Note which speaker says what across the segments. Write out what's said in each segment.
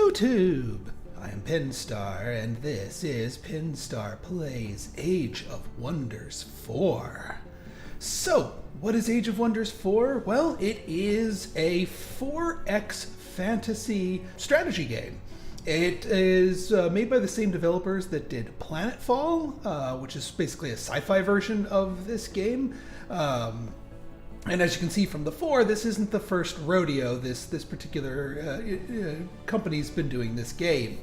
Speaker 1: YouTube! I am Pinstar, and this is Pinstar Plays Age of Wonders 4. So, what is Age of Wonders 4? Well, it is a 4X fantasy strategy game. It is made by the same developers that did Planetfall, which is basically a sci-fi version of this game. And as you can see from the 4, this isn't the first rodeo this particular company's been doing this game.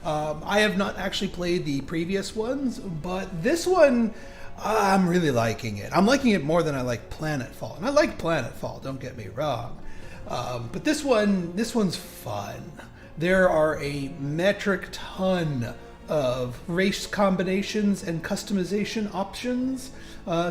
Speaker 1: I have not actually played the previous ones, but this one, I'm really liking it. I'm liking it more than I like Planetfall. And I like Planetfall, don't get me wrong. But this one's fun. There are a metric ton of race combinations and customization options.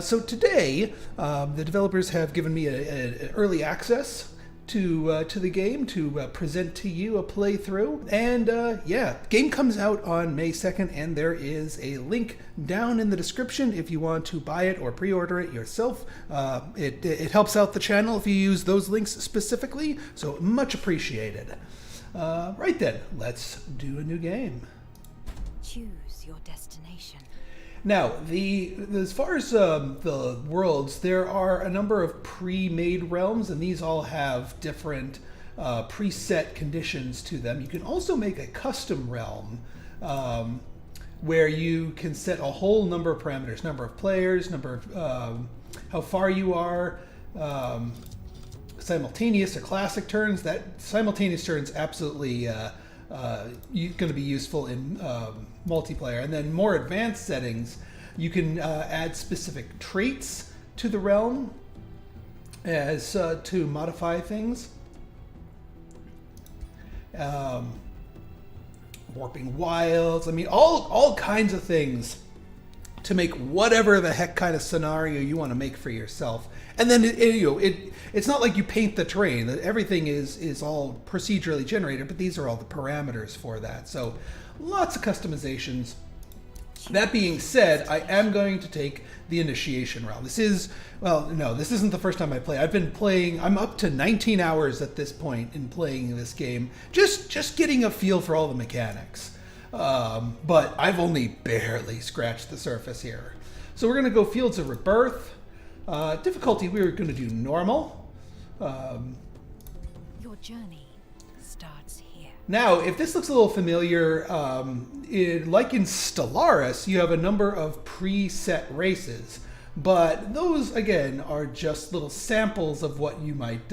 Speaker 1: So today, the developers have given me an early access to the game to present to you a playthrough. And yeah, the game comes out on May 2nd, and there is a link down in the description if you want to buy it or pre-order it yourself. It helps out the channel if you use those links specifically, so much appreciated. Right then, let's do a new game.
Speaker 2: Choose your destination.
Speaker 1: Now, as far as the worlds, there are a number of pre-made realms, and these all have different preset conditions to them. You can also make a custom realm where you can set a whole number of parameters, number of players, number of how far you are, simultaneous or classic turns. That simultaneous turns absolutely going to be useful in multiplayer. And then more advanced settings, you can add specific traits to the realm as to modify things. Warping wilds, I mean, all kinds of things to make whatever the heck kind of scenario you want to make for yourself. And then it's not like you paint the terrain. Everything is all procedurally generated, but these are all the parameters for that. So lots of customizations. That being said, I am going to take the initiation realm. This isn't the first time I play. I've been playing, I'm up to 19 hours at this point in playing this game, just getting a feel for all the mechanics. But I've only barely scratched the surface here. So we're going to go Fields of Rebirth. Difficulty, we're going to do normal.
Speaker 2: Your journey starts here.
Speaker 1: Now, if this looks a little familiar, like in Stellaris, you have a number of preset races. But those, again, are just little samples of what you might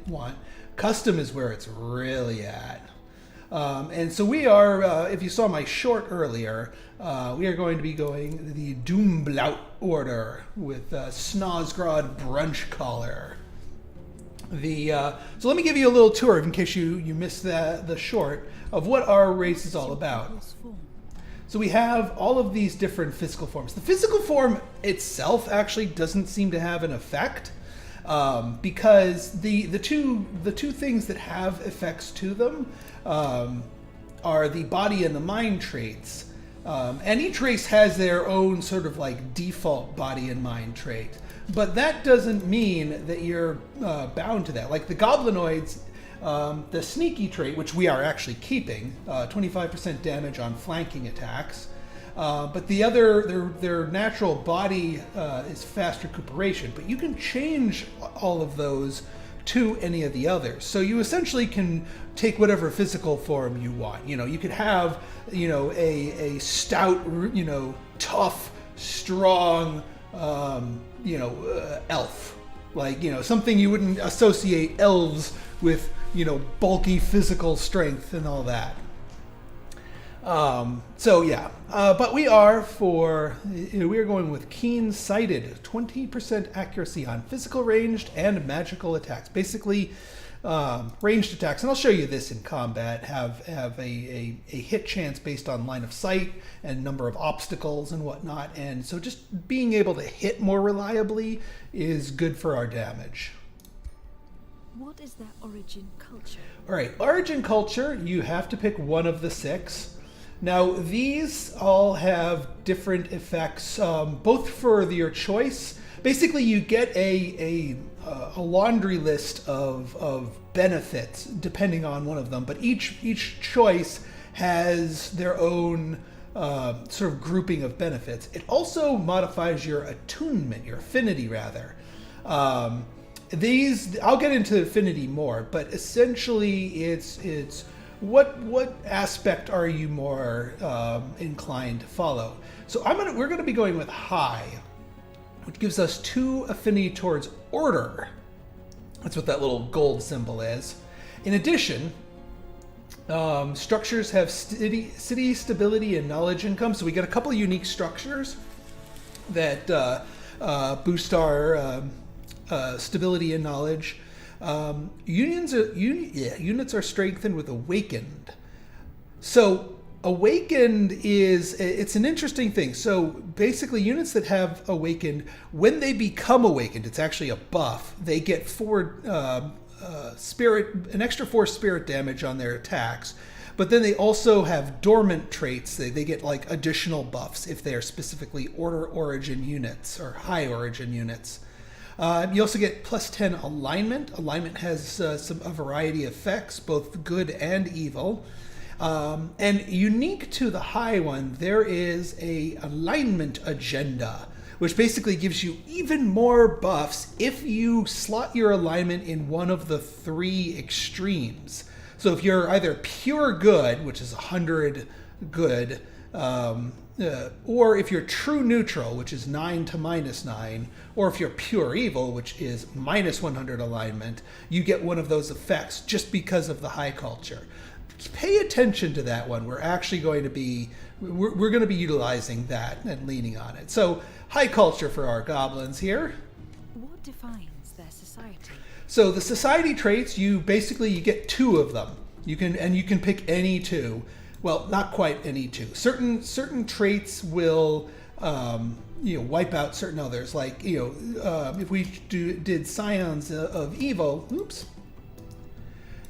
Speaker 1: want. Custom is where it's really at. And so we are, if you saw my short earlier, we are going to be going the Doomblaüt Order with Snozgrod Brunch Collar. So let me give you a little tour in case you missed the short of what our race is all about. So we have all of these different physical forms. The physical form itself actually doesn't seem to have an effect. Because the two things that have effects to them are the body and the mind traits. And each race has their own sort of like default body and mind trait. But that doesn't mean that you're bound to that. Like the goblinoids, the sneaky trait, which we are actually keeping, 25% damage on flanking attacks. But the other, their natural body is fast recuperation, but you can change all of those to any of the others. So you essentially can take whatever physical form you want. You could have, a stout, tough, strong, elf. Like, something you wouldn't associate elves with, bulky physical strength and all that. So yeah, but we are going with keen-sighted, 20% accuracy on physical ranged and magical attacks. Basically, ranged attacks, and I'll show you this in combat, have a hit chance based on line of sight and number of obstacles and whatnot. And so just being able to hit more reliably is good for our damage.
Speaker 2: What is their origin culture?
Speaker 1: All right, origin culture, you have to pick one of the 6. Now, these all have different effects, both for your choice, basically you get a laundry list of benefits depending on one of them, but each choice has their own sort of grouping of benefits. It also modifies your attunement, your affinity rather. These, I'll get into affinity more, but essentially it's what aspect are you more inclined to follow. So we're gonna be going with high, which gives us 2 affinity towards order. That's what that little gold symbol is. In addition, structures have city stability and knowledge income. So we get a couple of unique structures that boost our stability and knowledge. Units are strengthened with awakened. So awakened it's an interesting thing. So basically units that have awakened, when they become awakened, it's actually a buff. They get an extra 4 spirit damage on their attacks, but then they also have dormant traits. They get like additional buffs if they are specifically origin units or high origin units. You also get plus 10 alignment. Alignment has a variety of effects, both good and evil. And unique to the high one, there is a alignment agenda, which basically gives you even more buffs if you slot your alignment in one of the 3 extremes. So if you're either pure good, which is 100 good, or if you're true neutral, which is 9 to -9, or if you're pure evil, which is -100 alignment, you get one of those effects just because of the high culture. Pay attention to that one. We're actually going to be utilizing that and leaning on it. So high culture for our goblins here.
Speaker 2: What defines their society?
Speaker 1: So the society traits, you get 2 of them. You can pick any 2. Well, not quite any 2. Certain traits will wipe out certain others. Like if we did Scions of Evil,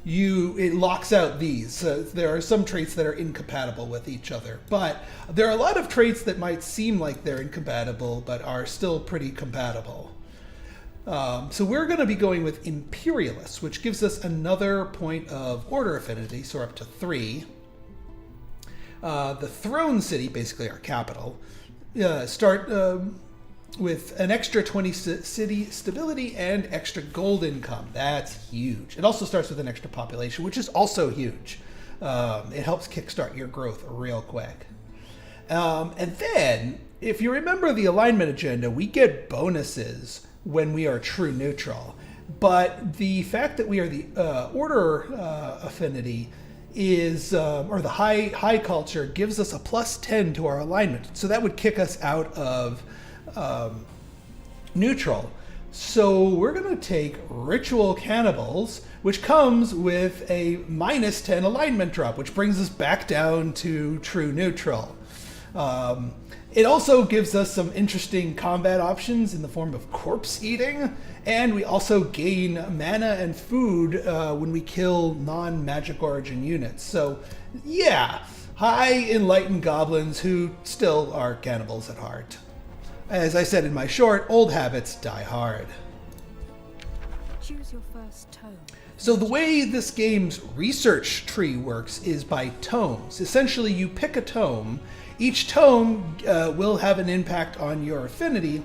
Speaker 1: it locks out these. There are some traits that are incompatible with each other, but there are a lot of traits that might seem like they're incompatible, but are still pretty compatible. So we're going to be going with Imperialists, which gives us another point of order affinity, so we're up to 3. The Throne City, basically our capital, start with an extra 20 city stability and extra gold income. That's huge. It also starts with an extra population, which is also huge. It helps kickstart your growth real quick. And then, if you remember the alignment agenda, we get bonuses when we are true neutral. But the fact that we are the order affinity is, or the high culture, gives us a plus 10 to our alignment. So that would kick us out of neutral. So we're going to take Ritual Cannibals, which comes with a minus 10 alignment drop, which brings us back down to true neutral. It also gives us some interesting combat options in the form of corpse eating, and we also gain mana and food when we kill non-magic origin units. So yeah, high enlightened goblins who still are cannibals at heart. As I said in my short, old habits die hard.
Speaker 2: Choose your first tome.
Speaker 1: So the way this game's research tree works is by tomes. Essentially, you pick a tome. Each tome will have an impact on your affinity,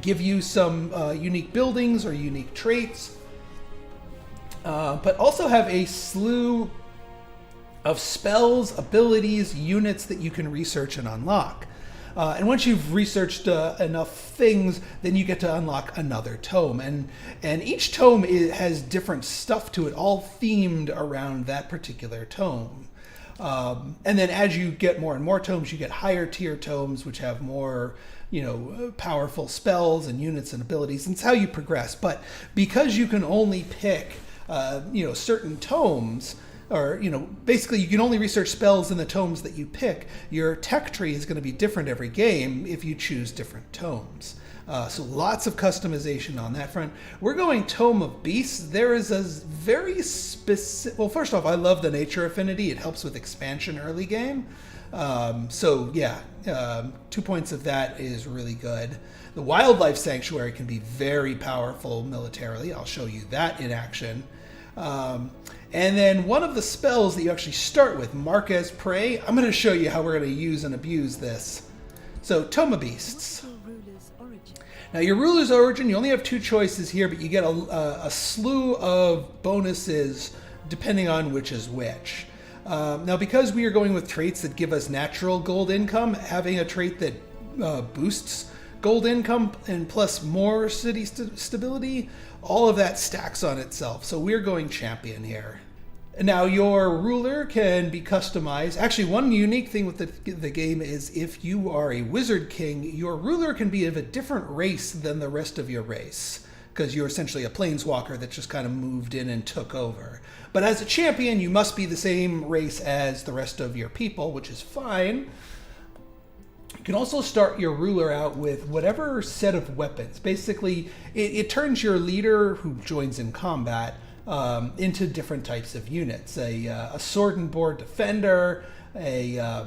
Speaker 1: give you some unique buildings or unique traits, but also have a slew of spells, abilities, units that you can research and unlock. And once you've researched enough things, then you get to unlock another tome. And each tome has different stuff to it, all themed around that particular tome. And then as you get more and more tomes, you get higher tier tomes, which have more, powerful spells and units and abilities. And it's how you progress. But because you can only pick, certain tomes, or, basically you can only research spells in the tomes that you pick, your tech tree is going to be different every game if you choose different tomes. So lots of customization on that front. We're going Tome of Beasts. There is a very specific... Well, first off, I love the nature affinity. It helps with expansion early game. So yeah, 2 points of that is really good. The Wildlife Sanctuary can be very powerful militarily. I'll show you that in action. And then one of the spells that you actually start with, Mark as Prey, I'm going to show you how we're going to use and abuse this. So, Tome Beasts.
Speaker 2: What's your ruler's origin?
Speaker 1: Now, your ruler's origin, you only have 2 choices here, but you get a slew of bonuses depending on which is which. Now, because we are going with traits that give us natural gold income, having a trait that boosts gold income and plus more city stability, all of that stacks on itself. So we're going champion here. Now, your ruler can be customized. Actually, one unique thing with the game is if you are a wizard king, your ruler can be of a different race than the rest of your race, because you're essentially a planeswalker that just kind of moved in and took over. But as a champion, you must be the same race as the rest of your people, which is fine. You can also start your ruler out with whatever set of weapons. Basically, it turns your leader who joins in combat into different types of units. A sword and board defender, a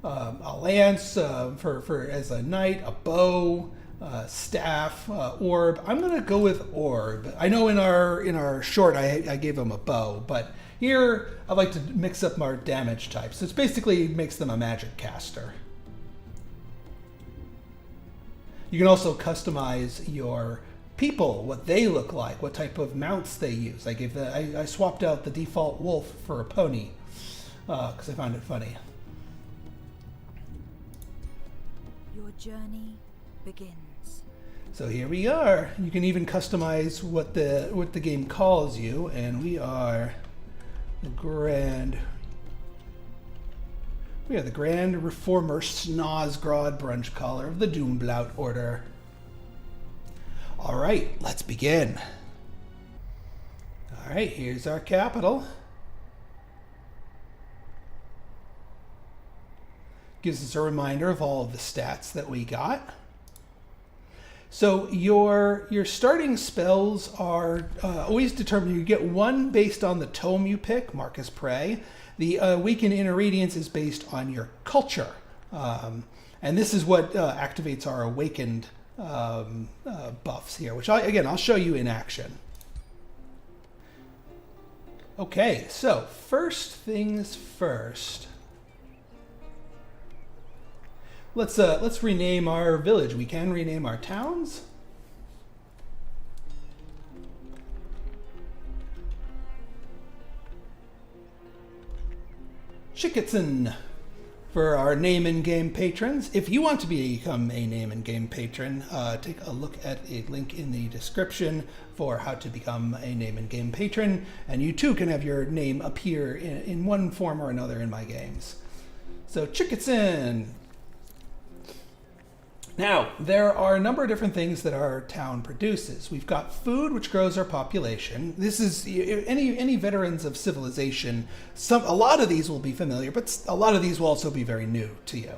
Speaker 1: lance for as a knight, a bow, staff, orb. I'm gonna go with orb. I know in our short I gave him a bow, but here I like to mix up our damage types. So it's basically makes them a magic caster. You can also customize your people, what they look like, what type of mounts they use. I swapped out the default wolf for a pony because I found it funny.
Speaker 2: Your journey begins.
Speaker 1: So here we are. You can even customize what the game calls you, and we are the Grand Reformer Snozgrod Brunchcaller of the Doomblaüt Order. All right, let's begin. All right, here's our capital. Gives us a reminder of all of the stats that we got. So your starting spells are always determined. You get 1 based on the tome you pick, Mark as Prey. The Weaken Inner Radiance is based on your culture. And this is what activates our awakened buffs here, which I'll show you in action. Okay, so first things first. Let's rename our village. We can rename our towns. Chicketson for our name and game patrons. If you want to become a name and game patron, take a look at a link in the description for how to become a name and game patron, and you too can have your name appear in one form or another in my games. So Chicketson. Now, there are a number of different things that our town produces. We've got food, which grows our population. This is any veterans of civilization. A lot of these will be familiar, but a lot of these will also be very new to you.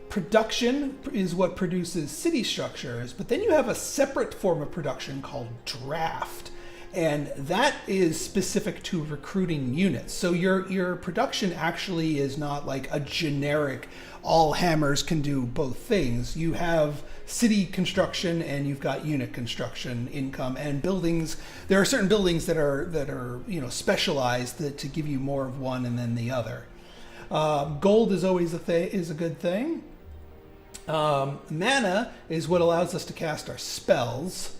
Speaker 1: Production is what produces city structures, but then you have a separate form of production called draft. And that is specific to recruiting units. So your production actually is not like a generic, all hammers can do both things. You have city construction and you've got unit construction income and buildings. There are certain buildings that are specialized to give you more of one and then the other. Gold is always is a good thing. Mana is what allows us to cast our spells.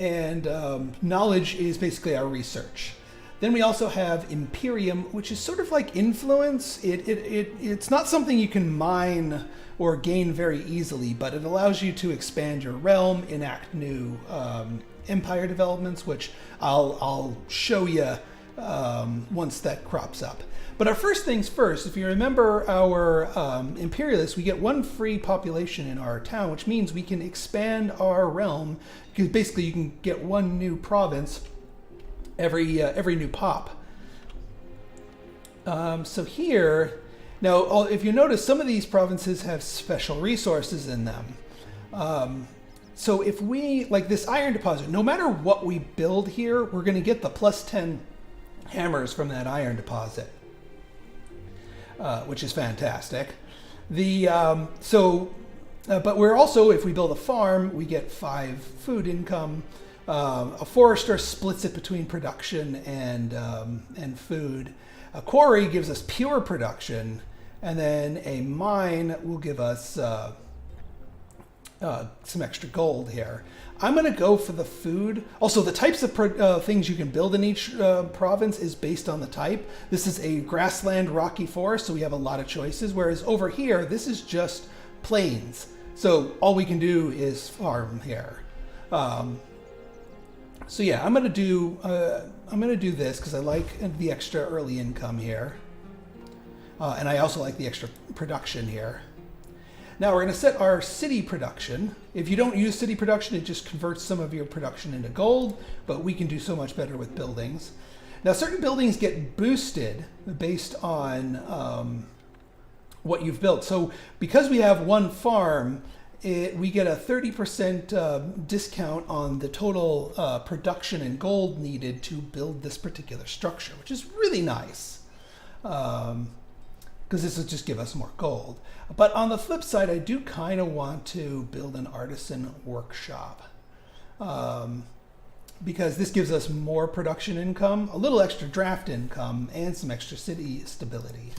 Speaker 1: And knowledge is basically our research. Then we also have Imperium, which is sort of like influence. It's not something you can mine or gain very easily, but it allows you to expand your realm, enact new empire developments, which I'll show you once that crops up. But our first things first, if you remember our imperialists, we get 1 free population in our town, which means we can expand our realm, because basically you can get 1 new province every new pop. So here, now if you notice, some of these provinces have special resources in them. so if we, like this iron deposit, no matter what we build here, we're going to get the plus 10 hammers from that iron deposit, which is fantastic. But we're also, if we build a farm, we get 5 food income. A forester splits it between production and food. A quarry gives us pure production, and then a mine will give us some extra gold here. I'm going to go for the food. Also, the types of things you can build in each province is based on the type. This is a grassland rocky forest, so we have a lot of choices, whereas over here, this is just plains. So all we can do is farm here. So yeah, I'm gonna do this because I like the extra early income here, and I also like the extra production here. Now we're gonna set our city production. If you don't use city production, it just converts some of your production into gold, but we can do so much better with buildings. Now certain buildings get boosted based on what you've built. So because we have one farm, we get a 30% discount on the total production and gold needed to build this particular structure, which is really nice, because this will just give us more gold. But on the flip side, I do kind of want to build an artisan workshop, because this gives us more production income, a little extra draft income, and some extra city stability.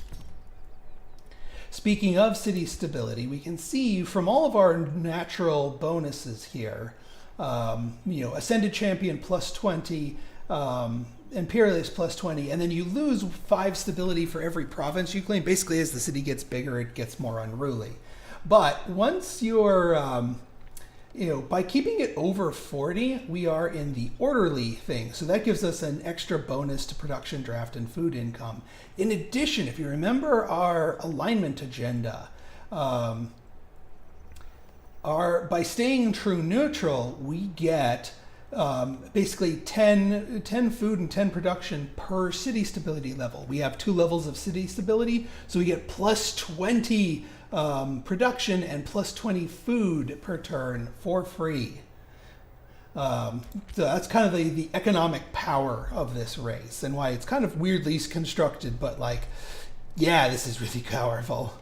Speaker 1: Speaking of city stability, we can see from all of our natural bonuses here, Ascended Champion plus 20, Imperialist plus 20, and then you lose 5 stability for every province you claim. Basically, as the city gets bigger, it gets more unruly. But once you're, by keeping it over 40, we are in the orderly thing. So that gives us an extra bonus to production, draft, and food income. In addition, if you remember our alignment agenda, by staying true neutral, we get basically 10 food and 10 production per city stability level. We have 2 levels of city stability, so we get plus 20 production and plus 20 food per turn for free. So that's kind of the economic power of this race, and why it's kind of weirdly constructed, but this is really powerful.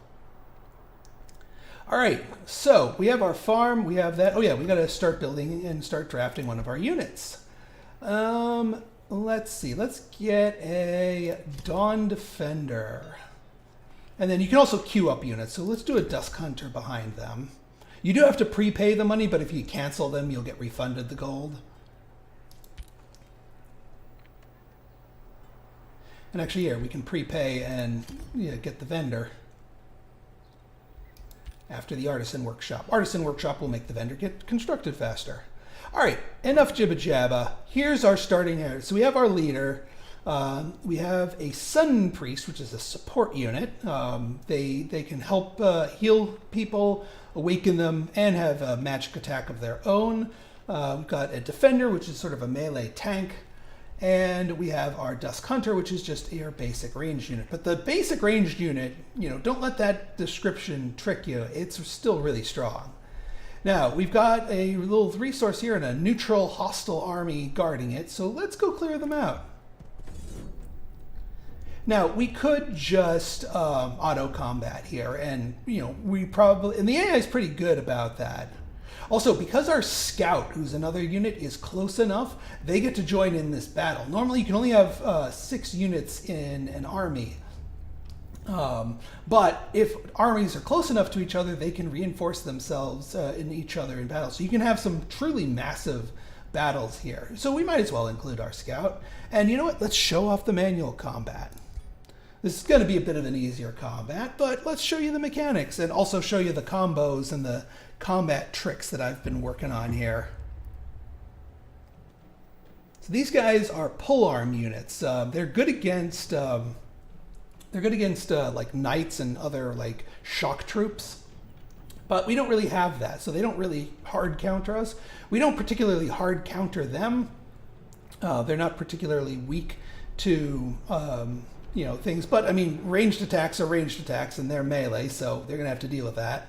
Speaker 1: All right, so we have our farm, we have that. Oh yeah, we got to start building and start drafting one of our units. Let's see, let's get a Dawn Defender. And then you can also queue up units, so let's do a Dusk Hunter behind them. You do have to prepay the money, but if you cancel them, you'll get refunded the gold. And actually, here, we can prepay and get the vendor after the Artisan Workshop. Artisan Workshop will make the vendor get constructed faster. All right, enough jibba jabba. Here's our starting area. So we have our leader. We have a Sun Priest, which is a support unit. They can help heal people, awaken them, and have a magic attack of their own. We've got a Defender, which is sort of a melee tank. And we have our Dusk Hunter, which is just your basic ranged unit. But the basic ranged unit, don't let that description trick you. It's still really strong. Now, we've got a little resource here and a neutral hostile army guarding it. So let's go clear them out. Now, we could just auto combat here, and we probably, and the AI is pretty good about that. Also, because our scout, who's another unit, is close enough, they get to join in this battle. Normally, you can only have 6 units in an army, but if armies are close enough to each other, they can reinforce themselves in each other in battle. So you can have some truly massive battles here. So we might as well include our scout. And you know what? Let's show off the manual combat. This is going to be a bit of an easier combat, but let's show you the mechanics and also show you the combos and the combat tricks that I've been working on here. So these guys are polearm units. They're good against like knights and other like shock troops, but we don't really have that, so they don't really hard counter us. We don't particularly hard counter them. They're not particularly weak to things, but I mean, ranged attacks are ranged attacks, and they're melee, so they're gonna have to deal with that.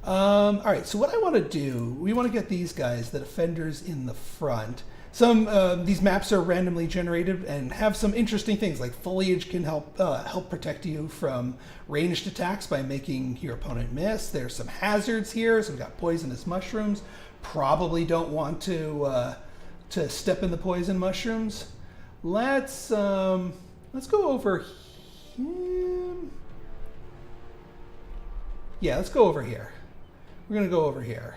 Speaker 1: All right, so what I want to do, we want to get these guys, the defenders, in the front. These maps are randomly generated and have some interesting things, like foliage can help protect you from ranged attacks by making your opponent miss. There's some hazards here, so we've got poisonous mushrooms. Probably don't want to step in the poison mushrooms. Let's go over here. Yeah, let's go over here. We're going to go over here.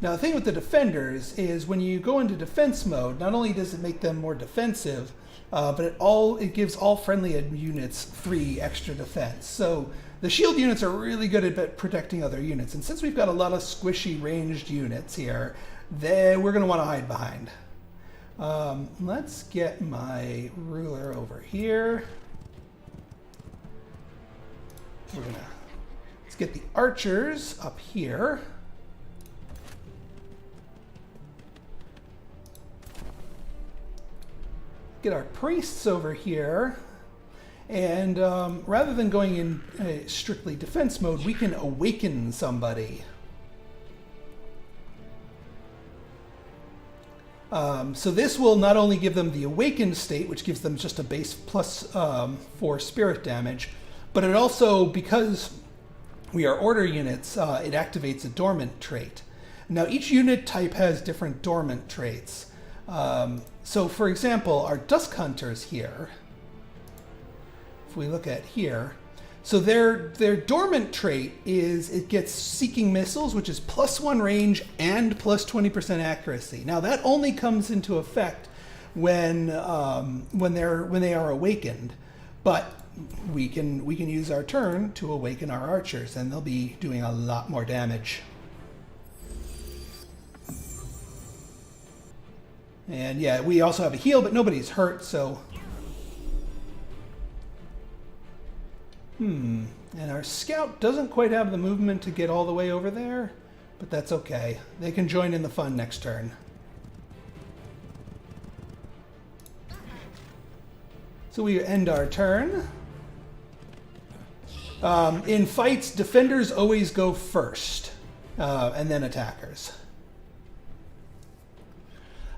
Speaker 1: Now, the thing with the defenders is when you go into defense mode, not only does it make them more defensive, but it gives all friendly units 3 extra defense. So the shield units are really good at protecting other units. And since we've got a lot of squishy ranged units here, we're going to want to hide behind. Let's get my ruler over here. Let's get the archers up here. Get our priests over here. And rather than going in strictly defense mode, we can awaken somebody. So this will not only give them the awakened state, which gives them just a base plus 4 spirit damage, but it also, because we are order units, it activates a dormant trait. Now each unit type has different dormant traits. So for example, our dusk hunters here, if we look at here, so their dormant trait is it gets seeking missiles, which is +1 range and plus 20% accuracy. Now that only comes into effect when they are awakened, but we can use our turn to awaken our archers, and they'll be doing a lot more damage. And yeah, we also have a heal, but nobody's hurt, so. And our scout doesn't quite have the movement to get all the way over there, but that's okay. They can join in the fun next turn. So we end our turn. In fights, defenders always go first, and then attackers.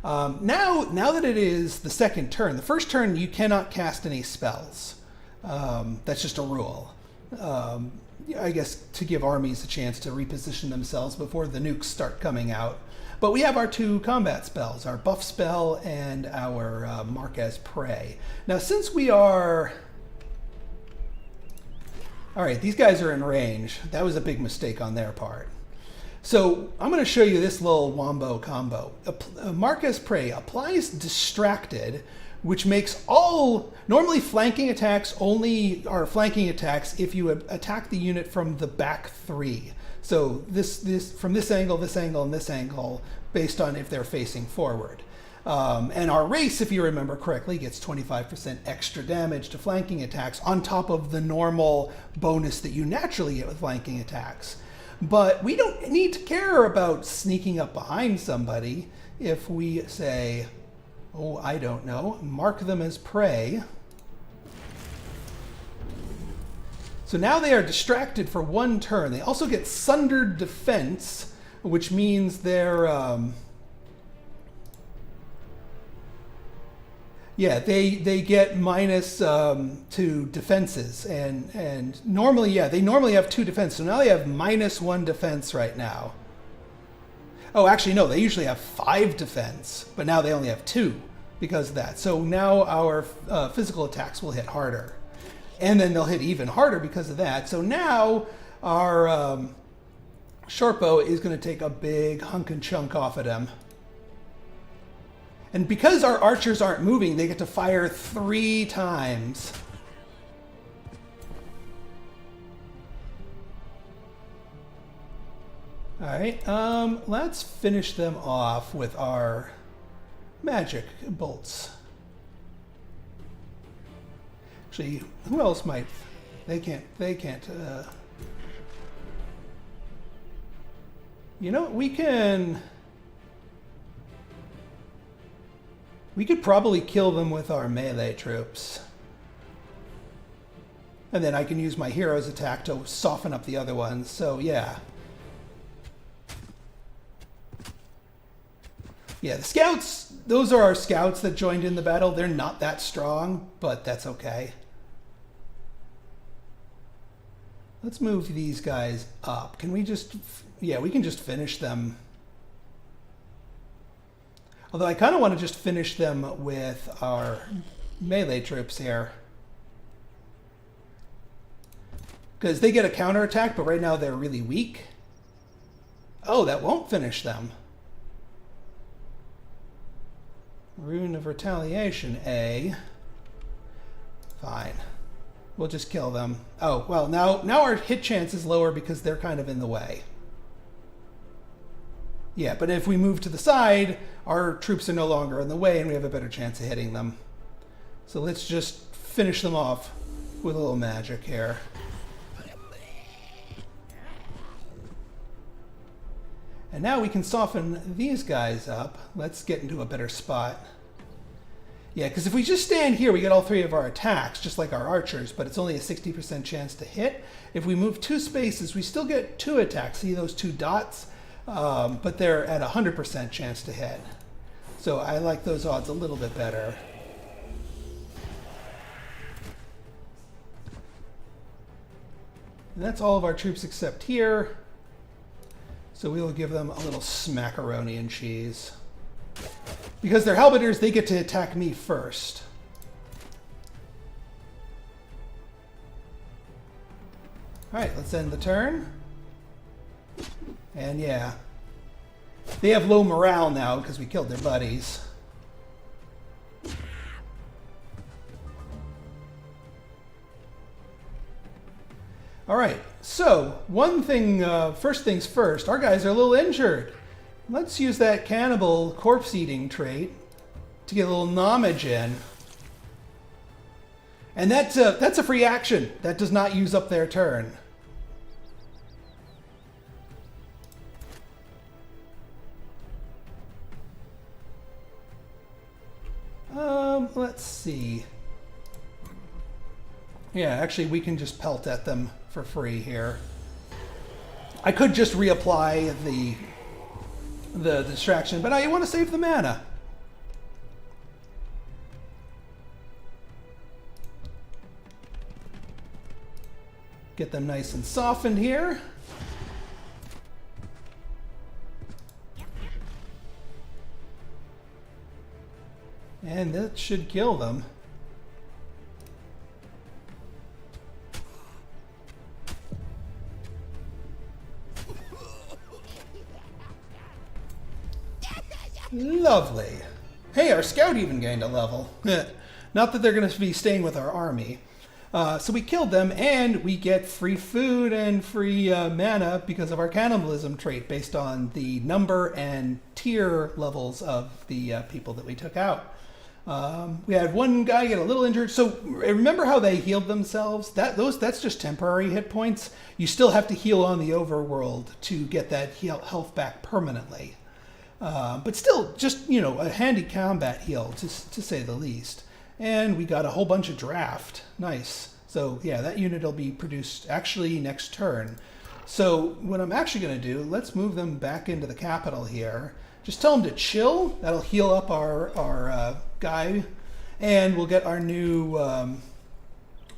Speaker 1: Now that it is the second turn, the first turn you cannot cast any spells. That's just a rule. I guess to give armies a chance to reposition themselves before the nukes start coming out. But we have our 2 combat spells, our buff spell and our mark as prey. Now since we are... Alright, these guys are in range. That was a big mistake on their part. So I'm going to show you this little wombo combo. Mark as prey applies distracted, which makes all normally flanking attacks only are flanking attacks if you attack the unit from the back 3. So this from this angle, and this angle, based on if they're facing forward. And our race, if you remember correctly, gets 25% extra damage to flanking attacks on top of the normal bonus that you naturally get with flanking attacks. But we don't need to care about sneaking up behind somebody if we say, oh, I don't know, mark them as prey. So now they are distracted for 1 turn. They also get sundered defense, which means they're... Yeah, they get minus 2 defenses, and normally, yeah, they normally have 2 defense, so now they have -1 defense right now. Oh, actually, no, they usually have 5 defense, but now they only have 2 because of that. So now our physical attacks will hit harder, and then they'll hit even harder because of that. So now our Shortbow is going to take a big hunk and chunk off of them. And because our archers aren't moving, they get to fire 3 times. All right, let's finish them off with our magic bolts. Actually, who else might? They can't, you know, we could probably kill them with our melee troops. And then I can use my hero's attack to soften up the other ones. So, yeah. Yeah, the scouts, those are our scouts that joined in the battle. They're not that strong, but that's okay. Let's move these guys up. Can we just... Yeah, we can just finish them. Although I kind of want to just finish them with our melee troops here. Because they get a counterattack, but right now they're really weak. Oh, that won't finish them. Rune of Retaliation, A. Fine. We'll just kill them. Oh, well, now our hit chance is lower because they're kind of in the way. Yeah, but if we move to the side, our troops are no longer in the way and we have a better chance of hitting them. So let's just finish them off with a little magic here. And now we can soften these guys up. Let's get into a better spot. Yeah, because if we just stand here, we get all three of our attacks, just like our archers, but it's only a 60% chance to hit. If we move 2 spaces, we still get 2 attacks. See those 2 dots? But they're at a 100% chance to hit. So I like those odds a little bit better. And that's all of our troops except here. So we will give them a little smackaroni and cheese. Because they're halberders, they get to attack me first. Alright, let's end the turn. And yeah. They have low morale now because we killed their buddies. Alright, so one thing, first things first, our guys are a little injured. Let's use that cannibal corpse eating trait to get a little knowledge in. And that's a free action. That does not use up their turn. Let's see. Yeah, actually we can just pelt at them for free here. I could just reapply the distraction, but I want to save the mana. Get them nice and softened here. And that should kill them. Lovely. Hey, our scout even gained a level. Not that they're going to be staying with our army. So we killed them, and we get free food and free mana because of our cannibalism trait based on the number and tier levels of the people that we took out. We had one guy get a little injured. So remember how they healed themselves? That's just temporary hit points. You still have to heal on the overworld to get that health back permanently. But still, just, you know, a handy combat heal, to say the least. And we got a whole bunch of draft. Nice. So, yeah, that unit will be produced actually next turn. So what I'm actually going to do, let's move them back into the capital here. Just tell them to chill. That'll heal up our guy. And we'll get our new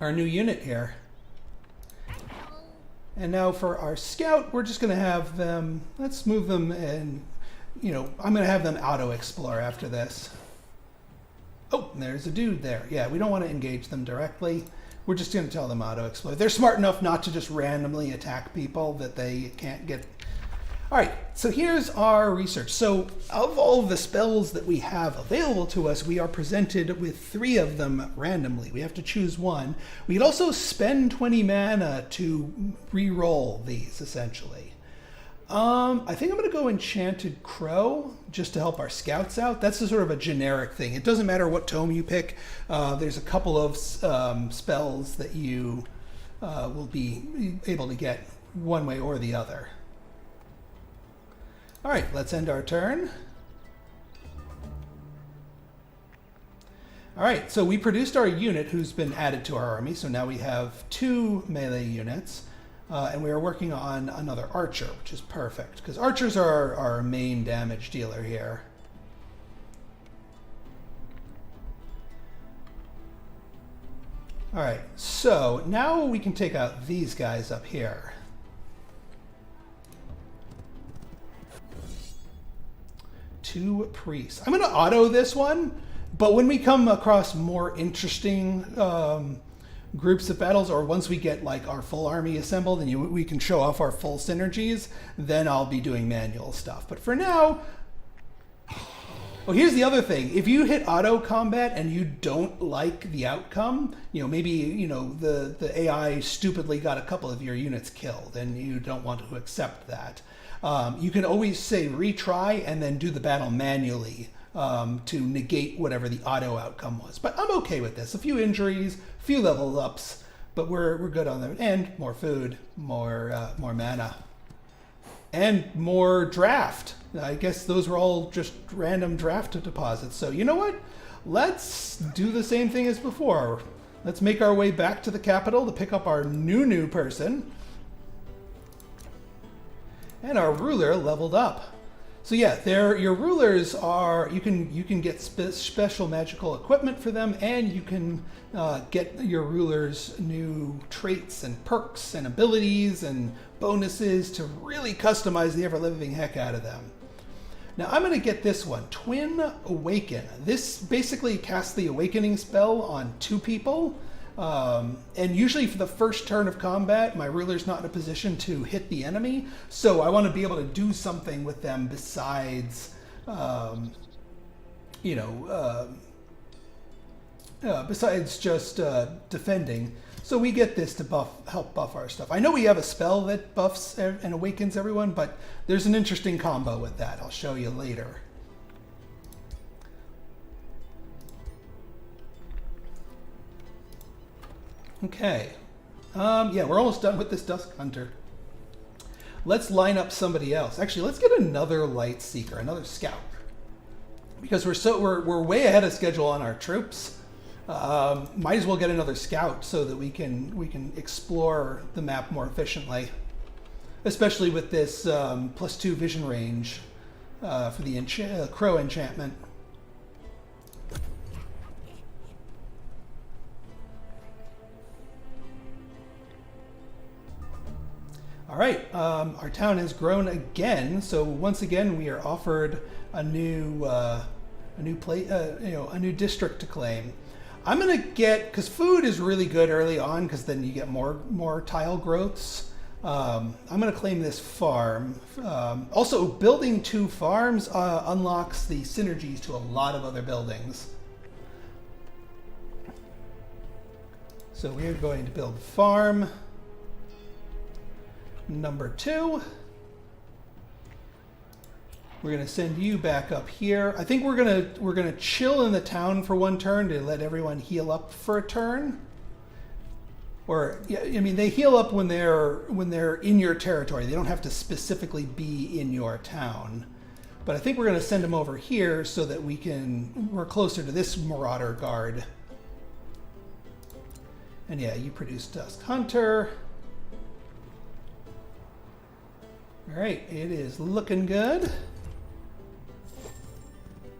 Speaker 1: unit here. And now for our scout, we're just going to have them, let's move them and... You know, I'm going to have them auto-explore after this. Oh, there's a dude there. Yeah, we don't want to engage them directly. We're just going to tell them auto-explore. They're smart enough not to just randomly attack people that they can't get. All right, so here's our research. So of all of the spells that we have available to us, we are presented with 3 of them randomly. We have to choose one. We can also spend 20 mana to re-roll these, essentially. I think I'm going to go Enchanted Crow just to help our scouts out. That's a sort of a generic thing. It doesn't matter what tome you pick. There's a couple of spells that you will be able to get one way or the other. All right, let's end our turn. All right, so we produced our unit who's been added to our army. So now we have 2 melee units. And we are working on another archer, which is perfect, because archers are our main damage dealer here. All right, so now we can take out these guys up here. Two priests. I'm going to auto this one, but when we come across more interesting groups of battles, or once we get like our full army assembled and we can show off our full synergies, then I'll be doing manual stuff. But for now, well, here's the other thing. If you hit auto combat and you don't like the outcome, maybe, the AI stupidly got a couple of your units killed and you don't want to accept that. You can always say retry and then do the battle manually to negate whatever the auto outcome was. But I'm okay with this. A few injuries, a few level ups, but we're good on them. And more food, more mana, and more draft. I guess those were all just random draft deposits. So you know what? Let's do the same thing as before. Let's make our way back to the capital to pick up our new person. And our ruler leveled up. So yeah, your rulers are, you can get special magical equipment for them, and you can get your rulers new traits and perks and abilities and bonuses to really customize the ever-living heck out of them. Now I'm going to get this one, Twin Awaken. This basically casts the awakening spell on 2 people. And usually for the first turn of combat, my ruler's not in a position to hit the enemy, so I want to be able to do something with them besides, besides just defending. So we get this to help buff our stuff. I know we have a spell that buffs and awakens everyone, but there's an interesting combo with that. I'll show you later. Okay, yeah, we're almost done with this Dusk Hunter. Let's line up somebody else. Actually, let's get another Light Seeker, another Scout, because we're way ahead of schedule on our troops. Might as well get another Scout so that we can explore the map more efficiently, especially with this +2 vision range for the Crow enchantment. All right, our town has grown again, so once again we are offered a new district to claim. I'm gonna get, because food is really good early on, because then you get more tile growths. I'm gonna claim this farm. Also, building 2 farms unlocks the synergies to a lot of other buildings. So we are going to build farm number 2. We're gonna send you back up here. I think we're gonna chill in the town for 1 turn to let everyone heal up for a turn. Or yeah, I mean, they heal up when they're in your territory. They don't have to specifically be in your town. But I think we're gonna send them over here so that we're closer to this Marauder Guard. And yeah, you produce Dusk Hunter. All right, it is looking good.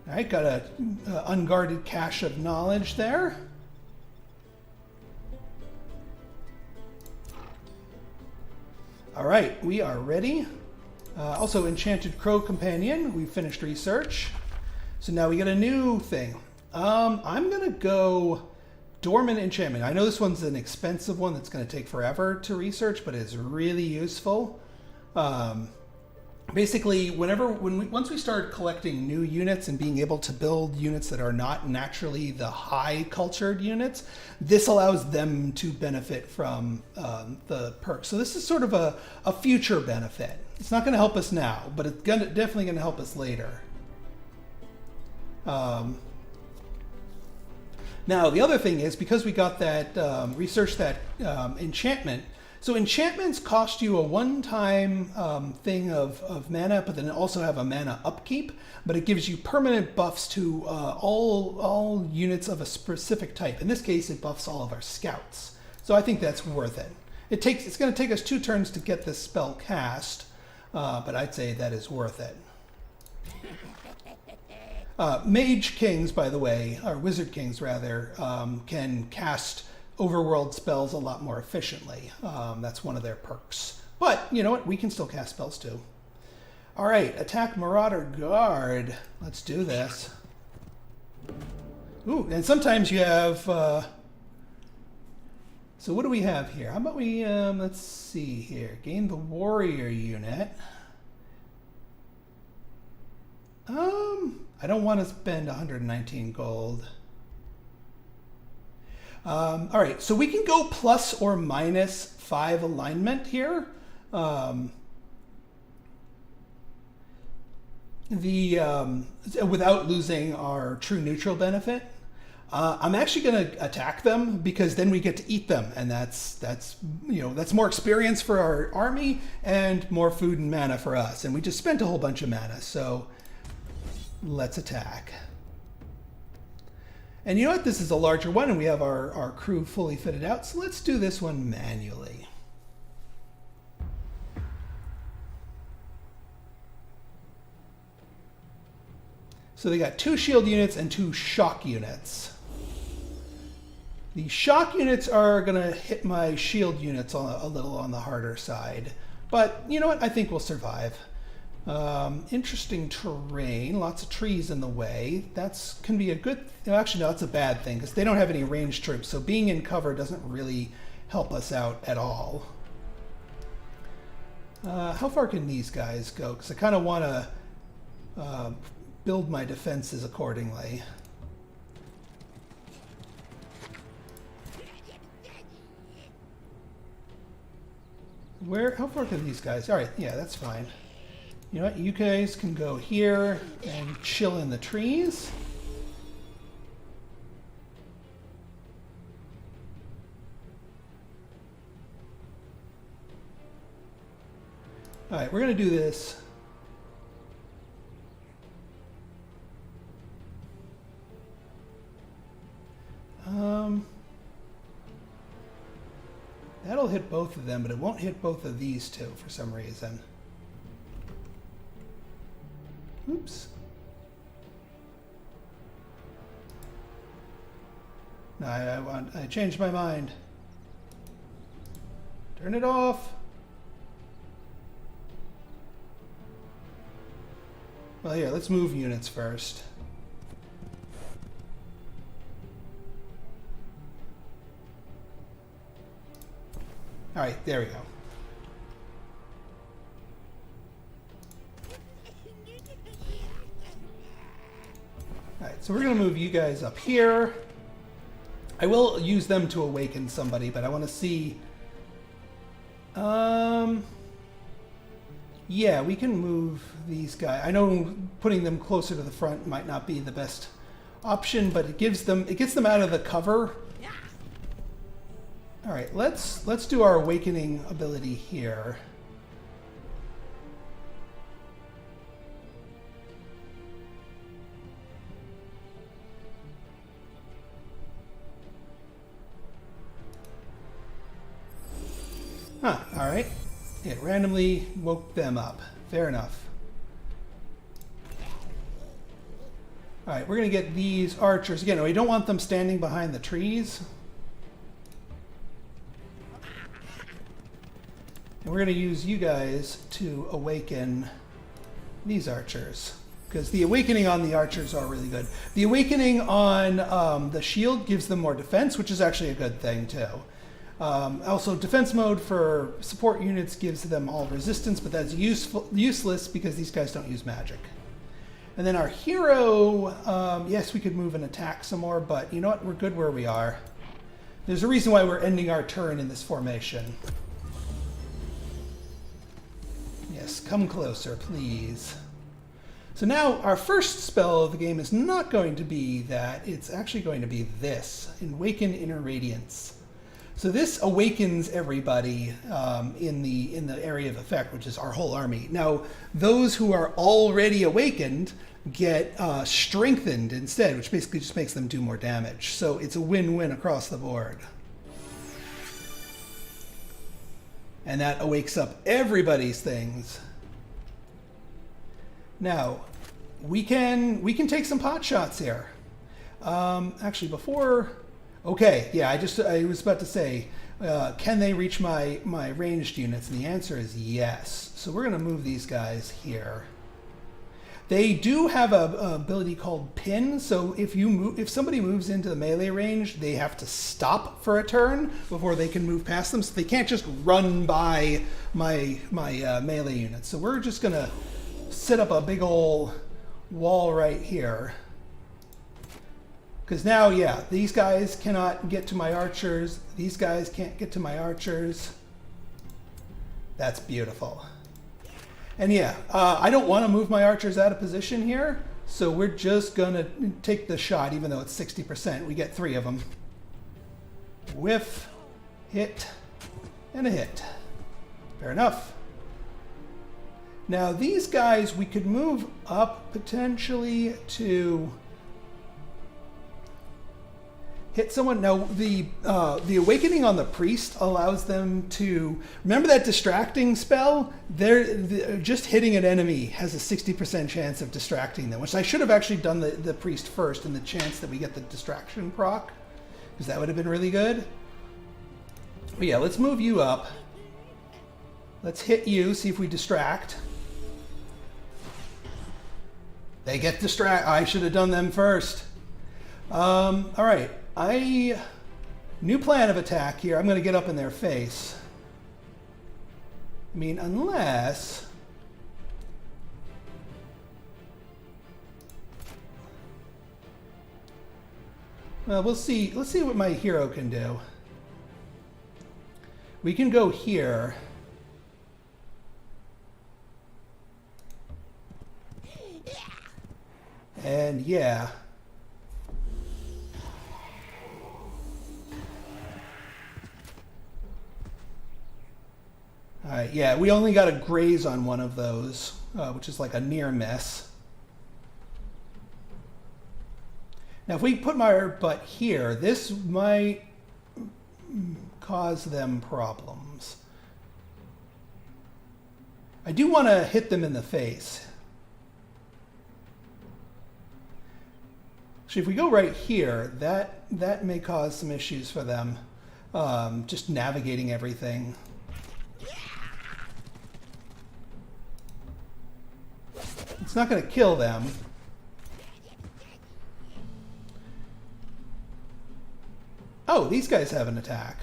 Speaker 1: All right, got a unguarded cache of knowledge there. All right, we are ready. Also, Enchanted Crow Companion, we finished research. So now we get a new thing. I'm gonna go Dormant Enchantment. I know this one's an expensive one that's gonna take forever to research, but it's really useful. Basically, once we start collecting new units and being able to build units that are not naturally the high cultured units, this allows them to benefit from the perks. So this is sort of a future benefit. It's not going to help us now, but it's definitely going to help us later. Now, the other thing is, because we got that research that enchantment, So enchantments cost you a one-time thing of mana, but then also have a mana upkeep. But it gives you permanent buffs to all units of a specific type. In this case, it buffs all of our scouts. So I think that's worth it. It's going to take us 2 turns to get this spell cast, but I'd say that is worth it. Mage kings, by the way, or wizard kings rather, can cast overworld spells a lot more efficiently. That's one of their perks. But you know what? We can still cast spells too. All right, attack Marauder Guard. Let's do this. Ooh, and sometimes you have. So what do we have here? How about we? Let's see here. Gain the warrior unit. I don't want to spend 119 gold. All right, so we can go plus or minus 5 alignment here. Without losing our true neutral benefit. I'm actually going to attack them because then we get to eat them, and that's more experience for our army and more food and mana for us. And we just spent a whole bunch of mana, so let's attack. And you know what? This is a larger one, and we have our crew fully fitted out, so let's do this one manually. So they got 2 shield units and 2 shock units. The shock units are going to hit my shield units a little on the harder side. But you know what? I think we'll survive. Interesting terrain. Lots of trees in the way. That can be a good... Actually, no, that's a bad thing because they don't have any ranged troops. So being in cover doesn't really help us out at all. How far can these guys go? Because I kind of want to... build my defenses accordingly. How far can these guys? All right, yeah, that's fine. You know what? You guys can go here and chill in the trees. All right, we're going to do this. That'll hit both of them, but it won't hit both of these two for some reason. Oops. No, I changed my mind. Turn it off. Well, here, let's move units first. All right, there we go. All right, so we're going to move you guys up here. I will use them to awaken somebody, but I want to see... Yeah, we can move these guys. I know putting them closer to the front might not be the best option, but it gets them out of the cover. All right, let's do our awakening ability here. Huh, all right. It randomly woke them up. Fair enough. All right, we're going to get these archers. Again, we don't want them standing behind the trees. And we're going to use you guys to awaken these archers. Because the awakening on the archers are really good. The awakening on the shield gives them more defense, which is actually a good thing too. Also, defense mode for support units gives them all resistance, but that's useless because these guys don't use magic. And then our hero, yes, we could move and attack some more, but you know what? We're good where we are. There's a reason why we're ending our turn in this formation. Yes, come closer, please. So now our first spell of the game is not going to be that. It's actually going to be this, Awaken Inner Radiance. So this awakens everybody in the area of effect, which is our whole army. Now, those who are already awakened get strengthened instead, which basically just makes them do more damage. So it's a win-win across the board. And that awakes up everybody's things. Now, we can take some pot shots here. Actually, before... Okay, yeah, I was about to say, can they reach my ranged units? And the answer is yes. So we're going to move these guys here. They do have a ability called pin. So if somebody moves into the melee range, they have to stop for a turn before they can move past them. So they can't just run by my melee units. So we're just going to set up a big old wall right here. Because now, yeah, these guys cannot get to my archers. These guys can't get to my archers. That's beautiful. And yeah, I don't want to move my archers out of position here. So we're just going to take the shot, even though it's 60%. We get 3 of them. Whiff, hit, and a hit. Fair enough. Now, these guys, we could move up potentially to... hit someone. Now, the awakening on the priest allows them to... Remember that distracting spell? Just hitting an enemy has a 60% chance of distracting them, which I should have actually done the priest first and the chance that we get the distraction proc, because that would have been really good. But yeah, let's move you up. Let's hit you, see if we distract. They get distract. I should have done them first. All right. New plan of attack here. I'm going to get up in their face. I mean, unless... Well, we'll see. Let's see what my hero can do. We can go here. And yeah. Alright, yeah, we only got a graze on one of those, which is like a near miss. Now, if we put my butt here, this might cause them problems. I do want to hit them in the face. Actually, if we go right here, that may cause some issues for them, just navigating everything. It's not going to kill them. Oh, these guys have an attack.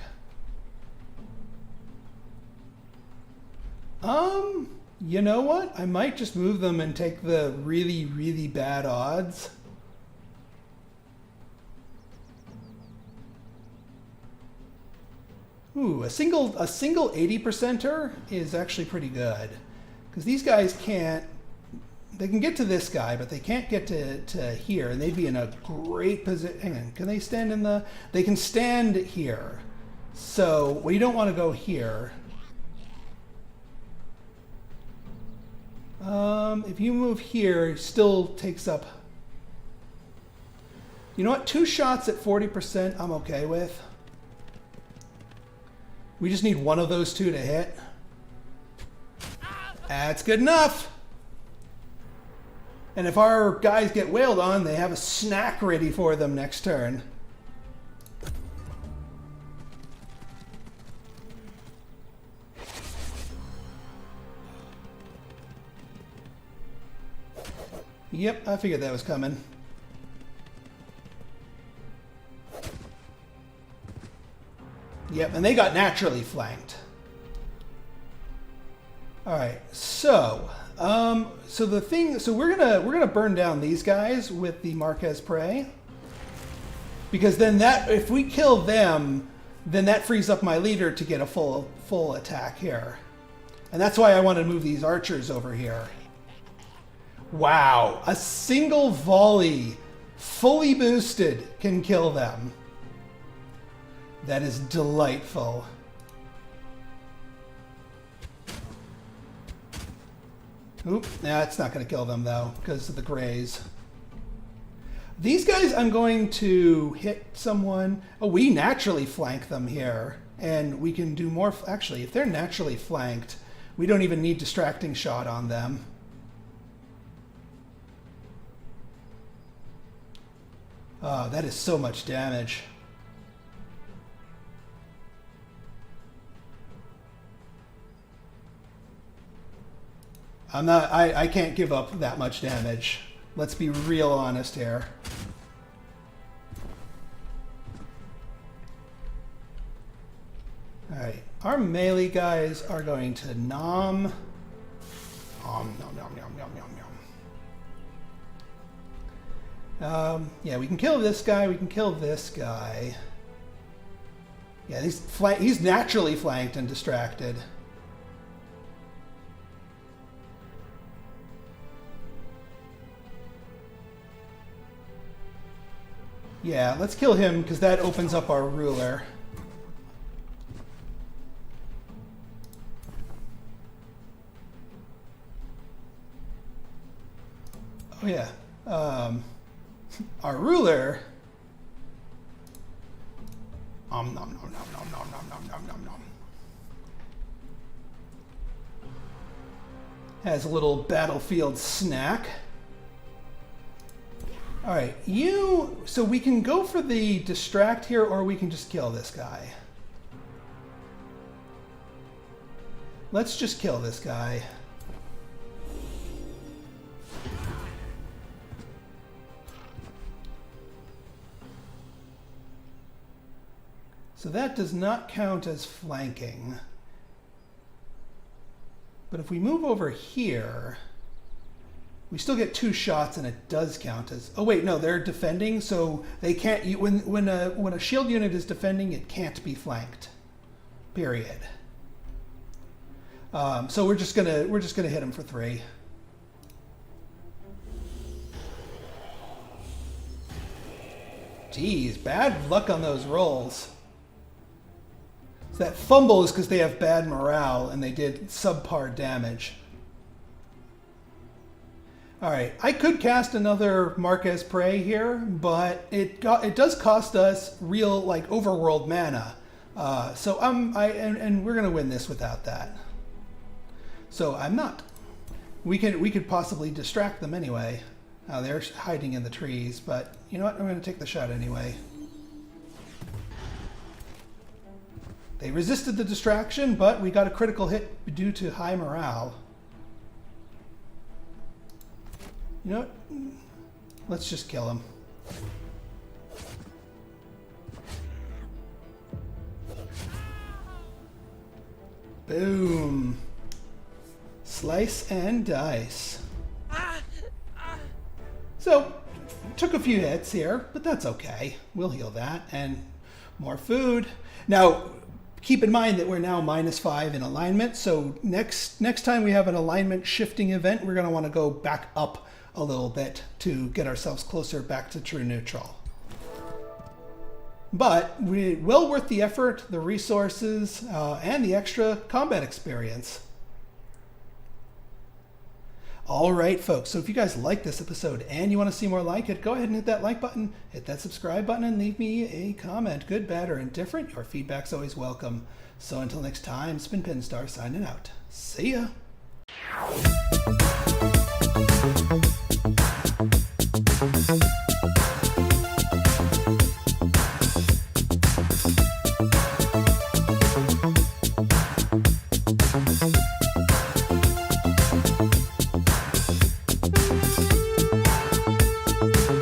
Speaker 1: You know what? I might just move them and take the really, really bad odds. Ooh, a single 80%er is actually pretty good. Because these guys can't... They can get to this guy, but they can't get to here, and they'd be in a great position. Hang on, can they stand in the... They can stand here. So, we don't want to go here. If you move here, it still takes up... You know what? 2 shots at 40% I'm okay with. We just need one of those 2 to hit. That's good enough! And if our guys get wailed on, they have a snack ready for them next turn. Yep, I figured that was coming. Yep, and they got naturally flanked. All right, so we're gonna burn down these guys with the Marquez Prey, because then if we kill them, then that frees up my leader to get a full attack here, and that's why I want to move these archers over here. Wow, a single volley, fully boosted, can kill them. That is delightful. Oop, nah, it's not going to kill them though, because of the grays. These guys, I'm going to hit someone. Oh, we naturally flank them here, and we can do more. Actually, if they're naturally flanked, we don't even need distracting shot on them. Oh, that is so much damage. I can't give up that much damage. Let's be real honest here. Alright, our melee guys are going to nom. Nom, nom, nom, nom, nom, nom. Yeah, we can kill this guy, we can kill this guy. Yeah, he's naturally flanked and distracted. Yeah, let's kill him because that opens up our ruler. Oh yeah, our ruler. Nom nom nom nom nom nom nom nom nom nom. Has a little battlefield snack. All right, so we can go for the distract here, or we can just kill this guy. Let's just kill this guy. So that does not count as flanking. But if we move over here, we still get 2 shots, and it does count as. Oh wait, no, they're defending, so they can't. When a shield unit is defending, it can't be flanked. Period. So we're just gonna hit him for 3. Jeez, bad luck on those rolls. So that fumble is because they have bad morale and they did subpar damage. All right, I could cast another Mark as Prey here, but it does cost us real overworld mana. So we're gonna win this without that. So I'm not. We could possibly distract them anyway. They're hiding in the trees, but you know what? I'm gonna take the shot anyway. They resisted the distraction, but we got a critical hit due to high morale. You know what? Let's just kill him. Boom. Slice and dice. So, took a few hits here, but that's okay. We'll heal that. And more food. Now, keep in mind that we're now -5 in alignment. So next time we have an alignment shifting event, we're going to want to go back up a little bit to get ourselves closer back to true neutral. But well worth the effort, the resources, and the extra combat experience. All right, folks. So if you guys like this episode and you want to see more like it, go ahead and hit that like button, hit that subscribe button, and leave me a comment. Good, bad, or indifferent. Your feedback's always welcome. So until next time, it's been Pinstar signing out. See ya.